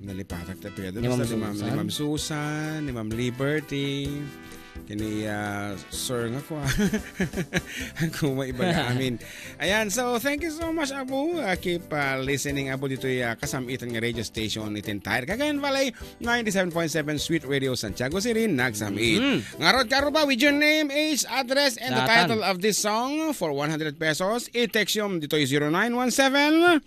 nalipatak ta pwede ni Ma'am Susan, ni Ma'am Liberty, kini sir nga ko kung may iba na amin. Ayan, so thank you so much Apo. Keep listening Apo dito kasamitan nga radio station itin Tire Cagayan Valley 97.7 Sweet Radio Santiago City nagsamit. Ngarod karo ba with your name, age, address and the title of this song for 100 pesos. I-text yung dito 0915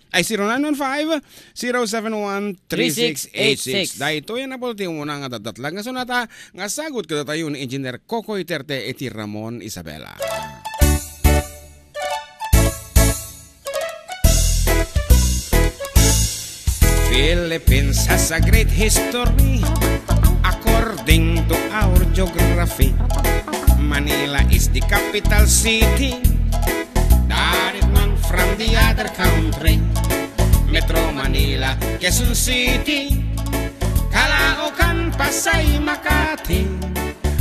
071-3686. Dahil ito yan Apo tiyo muna nga dadatlag nga sunata nga sagot ka tayo ni Engineer Kokoy Terte iti Ramon Isabela. Philippines has a great history according to our geography. Manila is the capital city, different from the other country. Metro Manila, Quezon City, Caloocan, Pasay, Makati,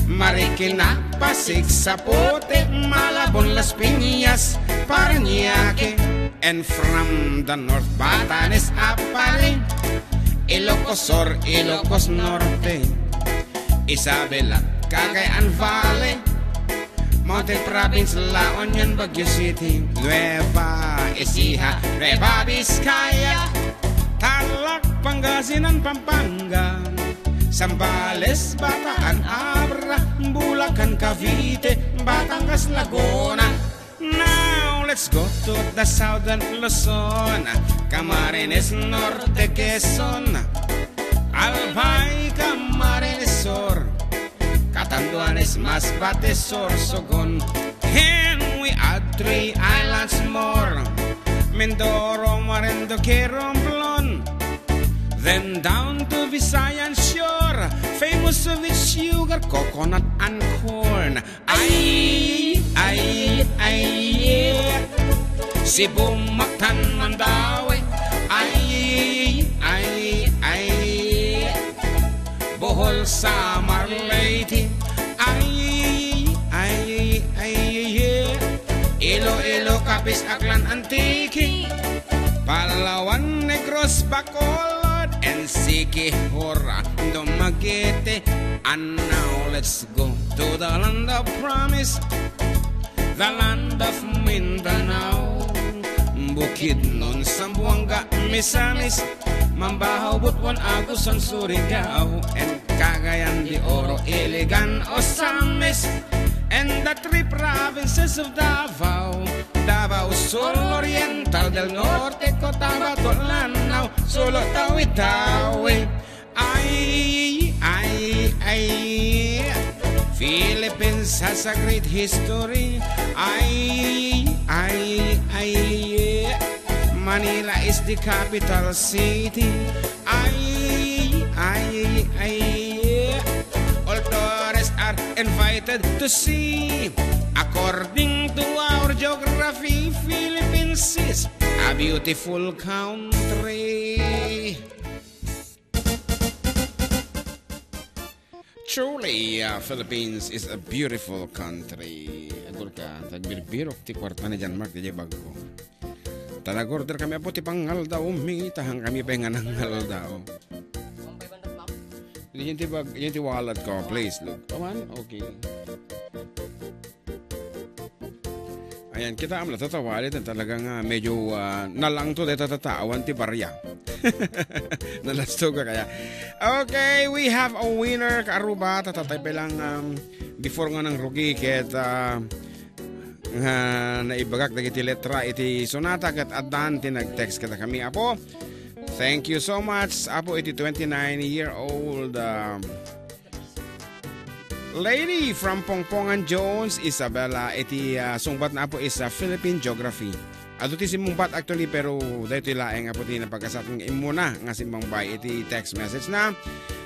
Marikina, Pasig, Zapote, Malabon, Las Piñas, Parañaque, and from the north, Batanes, Apale, Ilocos Sur, Ilocos Norte, Isabela, Cagayan Valley, Mountain Province, La Union, Baguio City, Nueva Ecija, Nueva Vizcaya, Tarlac, Pangasinan, Pampanga, Zambales, Bataan, Abra, Bulacan, Cavite, Batangas, Laguna. Now let's go to the southern Luzon, Camarines Norte, Quezon, Albay, Camarines Sur, Catanduanes, Masbate, Sorsogon, and we add 3 islands more, Mindoro, Marinduque, Romblon, then down to Visayan Shore, famous with sugar, coconut and corn. Ay, yeah. Cebu, Mactan, Mandaue. Ay, Bohol, Samar, Leyte. Ay, yeah. Iloilo, Capiz, Aklan, Antique, Palawan, Negros, Bacolod, and Siquijor, Dumaguete. And now let's go to the land of promise, the land of Mindanao, Bukidnon, Zamboanga, Misamis, Mambahaw, Butuan, Agusan, Surigao, and Cagayan de Oro, Iligan, Osamis, and the 3 provinces of Davao, Davao Sur, Oriental del Norte, Cotabato, Lanao, Solo, Tawi-Tawi. Ay, Philippines has a great history. Ay, Manila is the capital city. Ay, all tourists are invited to see. According to our geography, Philippines is a beautiful country. Truly, Philippines is a beautiful country. Agor ka, tagbirok ti kwarta ni Jan Mark di bago. Tanagorder kami apo ti pangal daw, tahang kami pa nga nangal daw. Yan ti wallet ko, please look. Aman, okay. Ayan, kita am natatawalit at talagang medyo nalang to dito tatawan ti barya. Nalasto ka kaya. Okay, we have a winner Kaaruba. Tatatay pa lang before nga ng rugi ket naibagak dagiti letra iti sonata ket addan tinag-text kita kami apo. Thank you so much apo iti 29-year-old lady from Pongpongan Jones, Isabela. Iti sungbat na apo is Philippine Geography. Ato ti simumpat actually pero dahito ilaeng apo ti napagkasat ng imuna nga simbang bay iti text message na.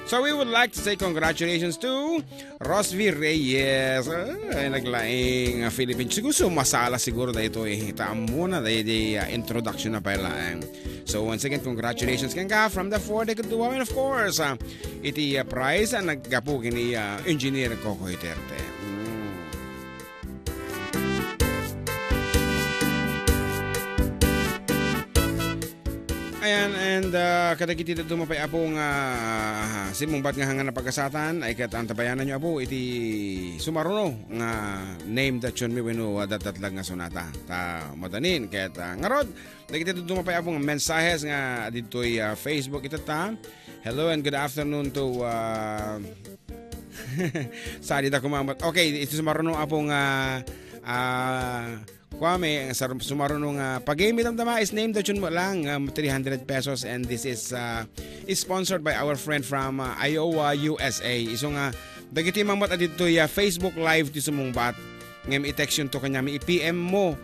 So we would like to say congratulations to Rosvi Reyes. Naglaing Philippine. Siguro masala siguro dahito taam muna dahito introduction na pala. So once again, congratulations kanga from the 4 Decade Women, of course. Iti prize ang naggapo kini Engineer Kokoy Terte. Ayan, and kadagiti dumapay apo nga simungbat nga hanga na pagkasatan ay kat ang tabayanan nyo apo iti sumaruno nga name that yun mi weno datatlag nga sonata ta madanin ket ngarod dagiti dumapay apo nga mensahes nga ditoy Facebook itata. Hello and good afternoon to sali da kumamat. Okay, ito sumaruno apo nga Kwame, sumarunong pag-game damdama is named dachun mo lang 300 pesos and this is sponsored by our friend from Iowa, USA. Iso nga dagiti mamot adito Facebook live ti sumungbat ngem i-text yun to kanya i-PM mo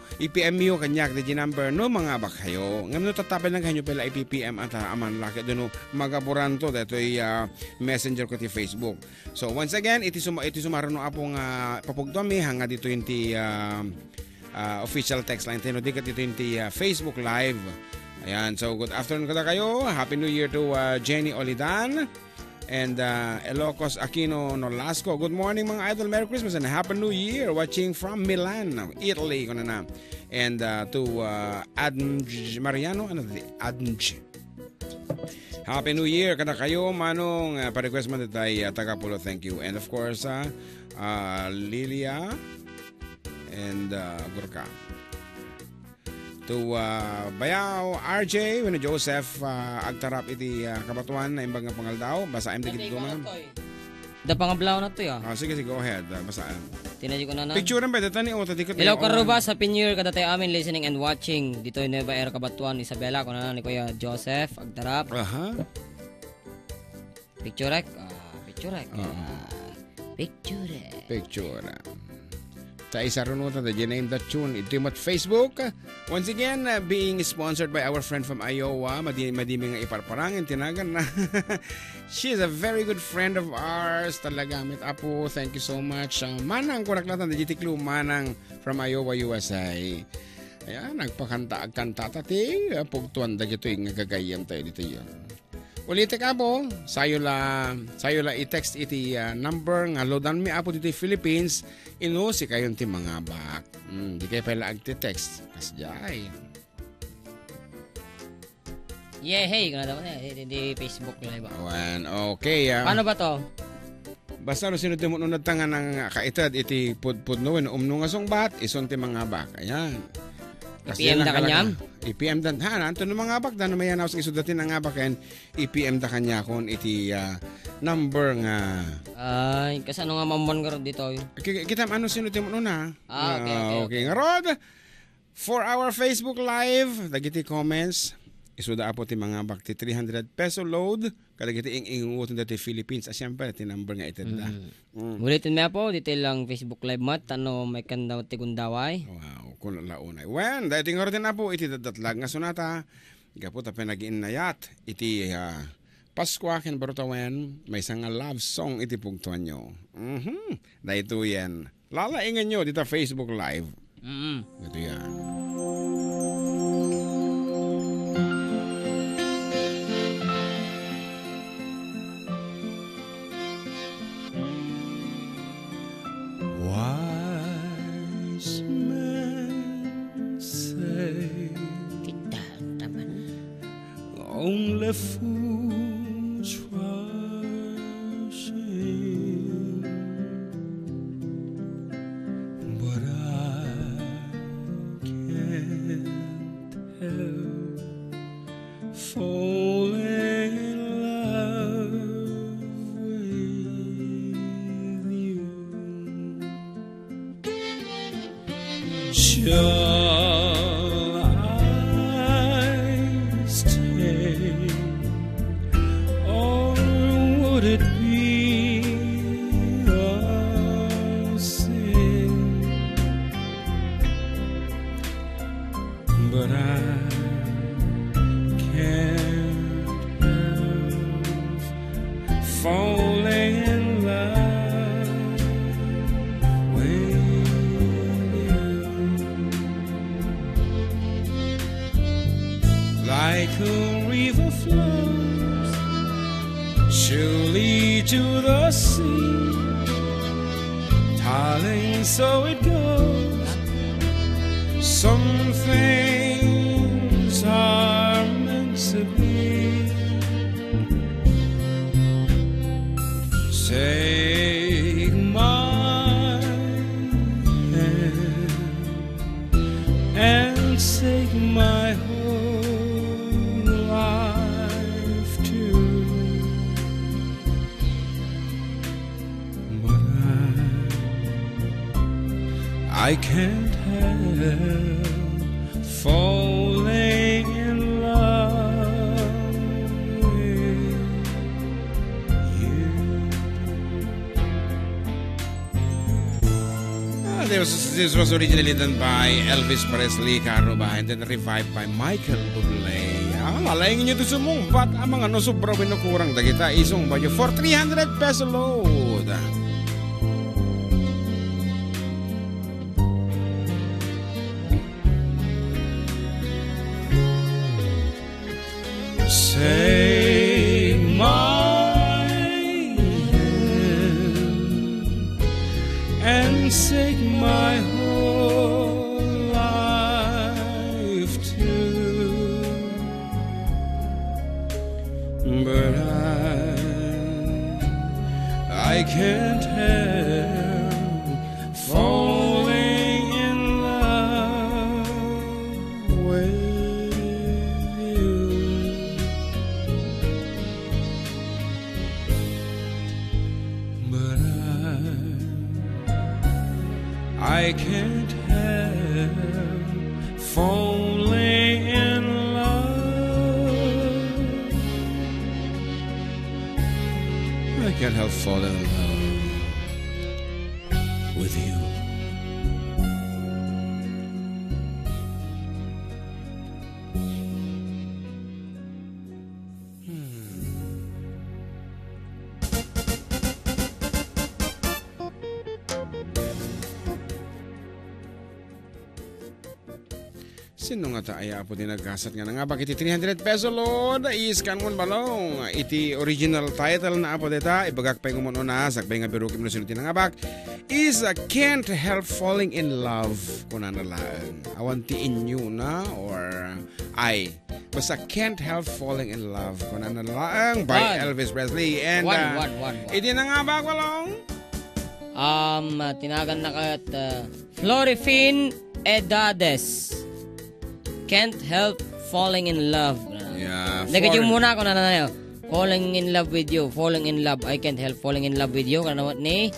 kanya the number no mga bakayo ngem no tatapan lang kanyo pala i-PM at aman laki dono magaburan to dito messenger ko ti Facebook. So once again iti sumarunong apong papugdami hanga dito yung ti official text line tino di ito yung Facebook live. Ayan, so good afternoon kada kayo. Happy New Year to Jenny Olidan and Elocos Aquino Nolasco. Good morning mga idol, Merry Christmas and Happy New Year, watching from Milan, Italy ko na. And to Adnj Mariano, Adnj, Happy New Year kada kayo manong pa-request man tayo tagapulo, thank you. And of course Lilia and Gurka. To Bayaw, RJ, when Joseph agtarap iti kabatuan na imbang pangaldaw, basahin dikit duman. Da pangablaw na to ya. Sige, go ahead, basahin. Tinadyo ko na. Picture ba dito ni Oto dikit. Hello Karuba, sa Pinyear kada tayo amin listening and watching. Dito yung Nueva Era Kabatuan, Isabela, ko na ni Kuya Joseph agtarap. Picture rek. Picture. Sa isa runutan the name that tune ito at Facebook. Once again, being sponsored by our friend from Iowa, madimi nga iparparangin tinagan na. She is a very good friend of ours. Talaga mit apo, thank you so much. Manang kunaklatan the Jitiklu Manang from Iowa, USA. Ayan, nagpakanta tati pugtuan da gito yung gagayam tayo dito yun. Ulitin ka po, sayo la i-text iti number nga loadan mi apo dito Philippines, ino si kayon ti mga bak. Di kayo pala agti-text. Kasjay. Yeah, hey, kung naman di Facebook live. Okay. Paano ba to? Basta no sinunod mo nung nagtangan ng kaitad iti pud no, nga song bat, ison ti mga bak. Ayan. I-PM da kanya? I-PM da. Nanto no mga bak, dano may anaw sa isudatin ng nga baken, i-PM da kanya kon iti number nga. Ay, kasano nga mamon ka dito? Kita ano sinutin mo na? Okay. Nga Rod, for our Facebook Live, dagiti comments, isuda apo ti mga bakti 300 peso load, kadagiti inguton dati Philippines, siyempre, ti number nga ito da. Ulitin mo po, detail lang Facebook Live mat, may kandaw tigundaway. Wow, kung launay. When, dahil tingor din na po, iti dadatlag nga sunata, kapot na pinag-inayat, iti Paskwa ken Barutawan, may isang love song iti pugtuan nyo. Dahil ito yan. Lalaingan nyo dito Facebook Live. Ito yan. Wise men say only fools rush in, but I can't help falling in love with you. Shall I stay, or would it be a sin? But I can't help falling in love with you. Like a river flows surely to the sea, darling, so it goes. Some things are meant to be. I can't help falling in love with you. This was originally done by Elvis Presley, Caroba, and then revived by Michael Bublé. Malayang nyo ito sumumbat ang mga sobra binukurang dagita isong bayo for 300 peso load. Take my hand and take my whole life too, but I can't help falling in love with you. But I can't help falling in love. I can't help falling in love with you. Sino nga taaya po din nagkasat nga nga bakit 300 peso load iskan mo balong iti original title na apo deta ibagak pa yung na sakbay nga birukim na sinutin nga bak is Can't Help Falling in Love kuna na lang awantiin nyo na or ay basta Can't Help Falling in Love kuna na lang by Elvis Presley and iti na nga bak balong tinagan na kat Florifin Edades. Can't Help Falling in Love. Yeah. Nagkajyung muna ako na falling in love with you. Falling in love. I can't help falling in love with you. Kanawat ni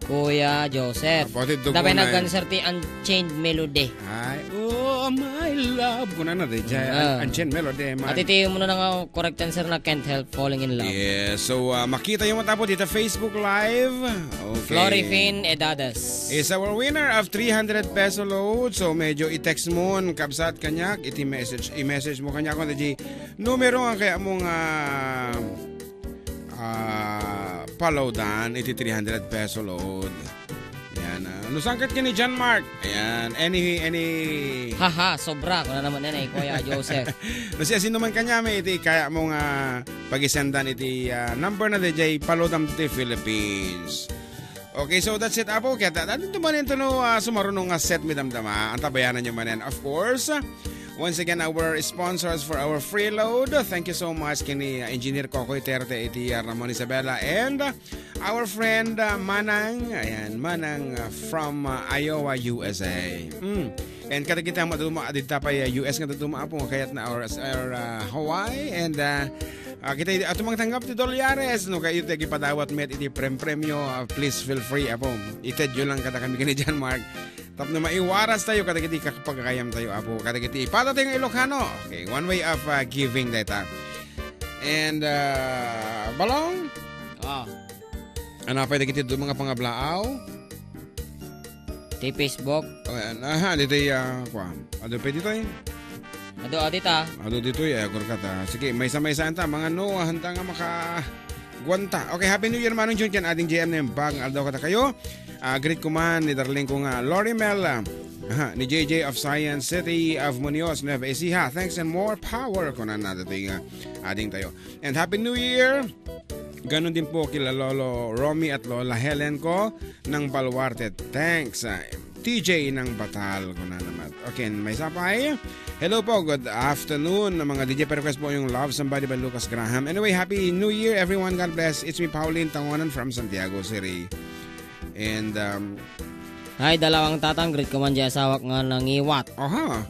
Kuya Joseph. Dapat nagkanserti Unchained Melody. Ay, oh my love. Kuna na di Unchained Melody. At iti mo na nga correct answer na Can't Help Falling in Love. Yeah, so makita yung matapo dito Facebook Live. Okay. Florifin Edadas is our winner of 300 peso load. So medyo i-text mo kabsat kanyak, i-message mo kanyak kung di numero ang kaya mong palawdan iti 300 peso load. Yan. Nusangkat ka ni John Mark. Ayan. Any haha, sobra. Kung na naman yan Kuya Joseph. Nasiya sino man kanya may iti kaya mong pag-isendan iti number na DJ palawdan iti Philippines. Okay, so that's it apo. Kaya natin tumanin ito no sumarunong set mi damdama. Ang tabayanan nyo manin. Of course, once again, our sponsors for our free load. Thank you so much kini Engineer Kokoy Terte, iti Ramon Isabela, and our friend Manang, ayan, Manang from Iowa, USA. And kada kita maduma adita pa US nga daduma po kayat na our Hawaii and kita ato magtanggap ti $. No kayo ti gipadawat met iti premyo. Please feel free apo. Ited yo lang kada kami kani John Mark. Tap na maiwaras tayo kada kiti kakapagkayam tayo apo. Kada kiti ipata tayo ng Ilocano. Okay, one way of giving data. And balong. Ano pa kiti do mga pangablaaw? Ti Facebook. Dito ano pa dito Adita. Dito kurkata. Sige, may samay-saan ta mga no handa nga makagwanta. Okay, Happy New Year manong Jun kan ating GM na yung bag aldaw kata kayo. Greet ko man ni darling ko nga Lori Mel ni JJ of Science City of Muñoz, Nueva Ecija. Thanks and more power ko na nadating ating tayo. And Happy New Year. Ganon din po kila Lolo Romy at Lola Helen ko ng Baluarte. Thanks. TJ ng Batal ko na naman. Okay, may sapay. Hello po, good afternoon. Mga DJ request po yung Love Somebody by Lucas Graham. Anyway, Happy New Year everyone. God bless. It's me, Pauline Tangonan from Santiago City. And Hay, dalawang tatang great ko man dyan asawak nga nangiwat.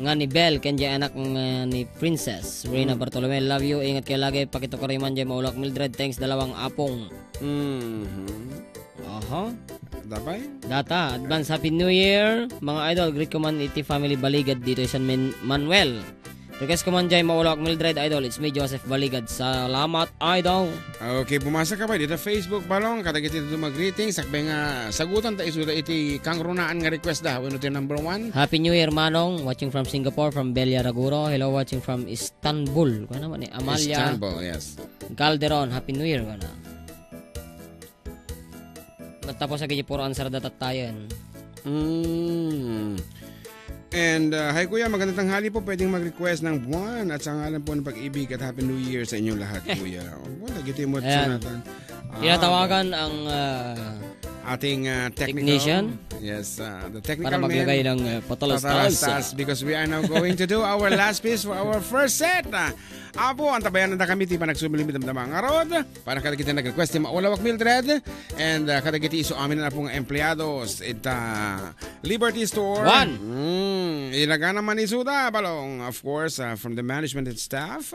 Nga ni Belle, ken dyan anak nga ni Princess. Rina Bartolome, love you. Ingat kayo lagi. Pakito ko rin man dyan maulak Mildred. Thanks, dalawang apong. Aha. Dabay? Data, advance Happy New Year. Mga idol, greet ko man iti family Baligad dito San Manuel. Request ko man dyan, Maulawak Mildred idol. It's me, Joseph Baligad. Salamat, idol. Okay, pumasa ka ba dito Facebook balong katagit ito mag-greeting sakbay nga sagutan ta isuda iti kang runaan nga request da wano ti number 1. Happy New Year Manong, watching from Singapore, from Belia Raguro. Hello, watching from Istanbul. Kung naman eh, Amalia Istanbul, yes. Calderon, Happy New Year kana. Matapos sa puro answer datat tayo. And hi kuya, magandang tanghali po. Pwedeng mag-request ng buwan at sa ngalan po ng pag-ibig at Happy New Year sa inyong lahat, kuya. Wala, giti mo at sunatan. Tinatawagan ang ating technician. Yes, the technical para maglagay ng patalas-talas. Because we are now going to do our last piece for our first set. Apo, ang tabayan na kami ti pa nagsumilimit ang damang arod. Para kada kita nag-request ti Maulawak Mildred. And kada kita iso amin na pong empleados ita Liberty Store. Ilaga naman isuda balong. Of course, from the management and staff.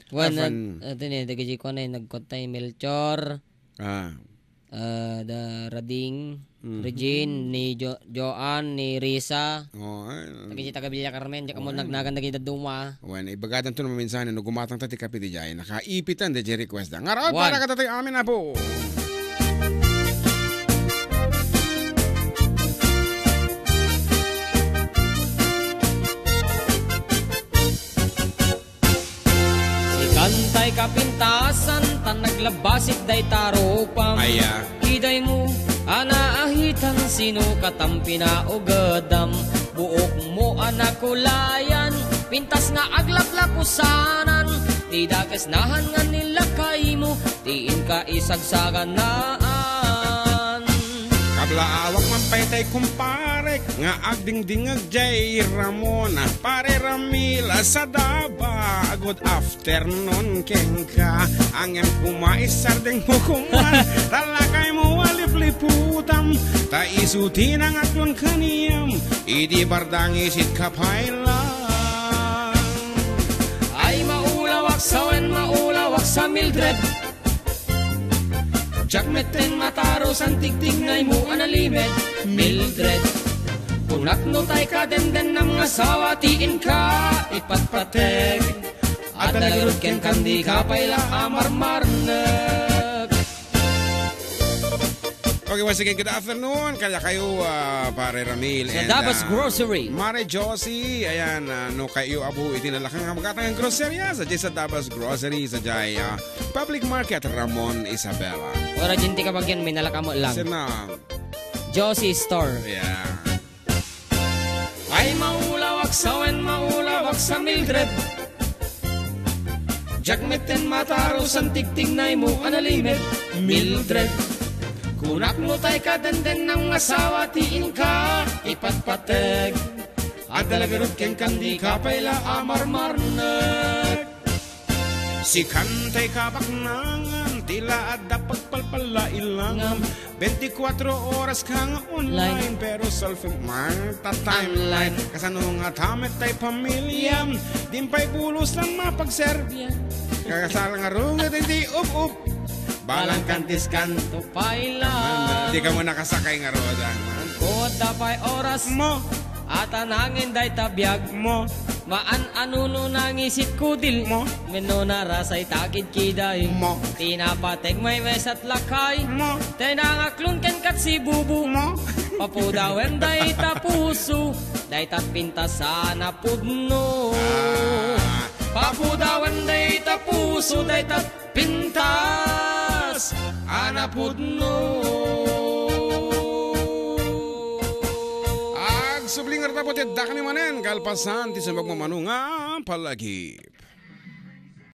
Dagiji ko na nagkontay Melchor. The Rading, Regine, ni Joan, ni Risa. Naging tagabilya Carmen, diya ka mo nagnagan na kita duma. When ibagadan to naman minsan, no gumatang tati kapiti dyan, nakaipitan de request da. Ngaraw, para katatay amin na po. Kantay kapintasan, tan naglabasit day taropang. Kiday mo, anaahitan, sino katampi na ugadam. Buok mo anakulayan, pintas nga aglaplakusanan. Di dakas nahangan nila kay mo, tiin ka isagsagan naan. Kablaawak man paytay kumpare, nga agdingdingag jay Ramon. Pare Ramila sa daba, good afternoon kengka. Ang em kumaisar ding hukuman, talakay mo alip-liputam. Ta isutin ang atlon kaniyam, idi bardang isit kapailan. Ay maulawak sawen, maulawak sa Mildred. Jakmeten mataro san tigtig ngay mo analimed Mildred. Kunak no tay ka den ng asawa tiin ka ipatpateg. At nalagod ken kandi ka paila amarmarnag. Okay, once again, good afternoon. Kaya kayo, pare Ramil. Sa Dabas Grocery. Mare Josie, ayan, no kayo abu itinalakang magkatang grocerya sa Jay sa Dabas Grocery sa Jay Public Market Ramon Isabela. Ora jinti ka bagyan, may nalakamo lang. Sina? Josie Store. Yeah. Ay maulawak sawen, maulawak sa Mildred. Jakmeten mataro san tigtig na mo analimed Mildred. Kunak mo tay ka den ng asawa tiin ka ipatpateg. At dalagarot ken kandi ka paila amarmarnag. Si kantay kabaknangan, tila adda pagpalpala ilang 24 oras kang online, pero self-mark ta timeline. Kasano nga tamet tay pamilya, dimpay bulos lang mapagserbya. Kakasalang arunga hindi up-up. Balang kantis kanto paila. Di ka mo nakasakay nga roda. Kung tapay oras mo, at anangin day tabiyag mo, maan-anuno nangisit kudil mo, menona rasay takid kiday mo, tinapatek may mesat lakay mo, tenangaklun ken kat si bubu mo, papudawen day tapuso, day tapintas sana pudno. Papudawen day tapuso, day tapintas anapudno. Ag sublingar tapos da kami manen kalpasan ti sa magmamanunga palagi.